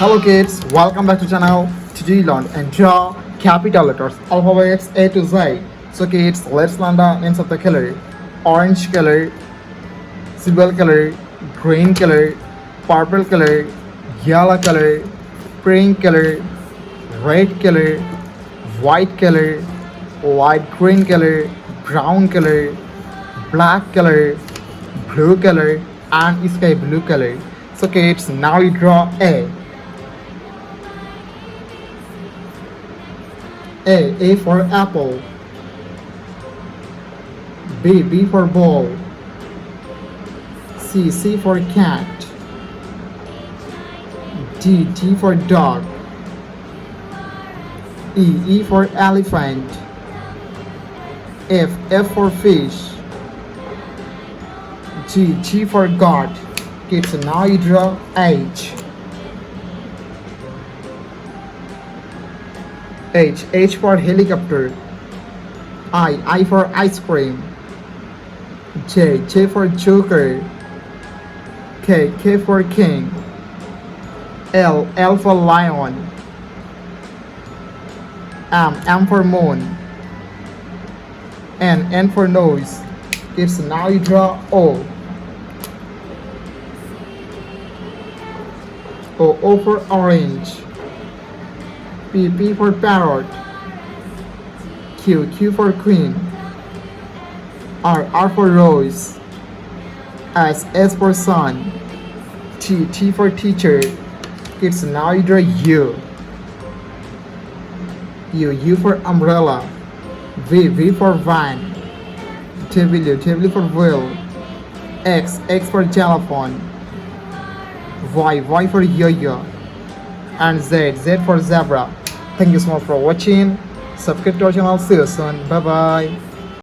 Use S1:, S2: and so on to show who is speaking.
S1: Hello kids, welcome back to channel. Today learn and draw capital letters alphabets A to Z. So kids, let's learn the names of the color. Orange color, silver color, green color, purple color, yellow color, pink color, red color, white color, light green color, brown color, black color, blue color, and sky blue color. So kids, now you draw A. A for apple. B for ball. C for cat. D for dog. E for elephant. F for fish. G for God. Kids, now you draw H. H for helicopter. I for ice cream. J for joker. K for king. L for lion. M for moon. N for nose. Kids, now you draw O. O for orange. P for parrot. Q for queen. R for rose. S for sun. T for teacher. Kids, now you draw U. U for umbrella. V for van. W for wheel. X for telephone. Y for yo-yo. And Z for zebra. Thank you so much for watching. Subscribe to our channel. See you soon. Bye bye.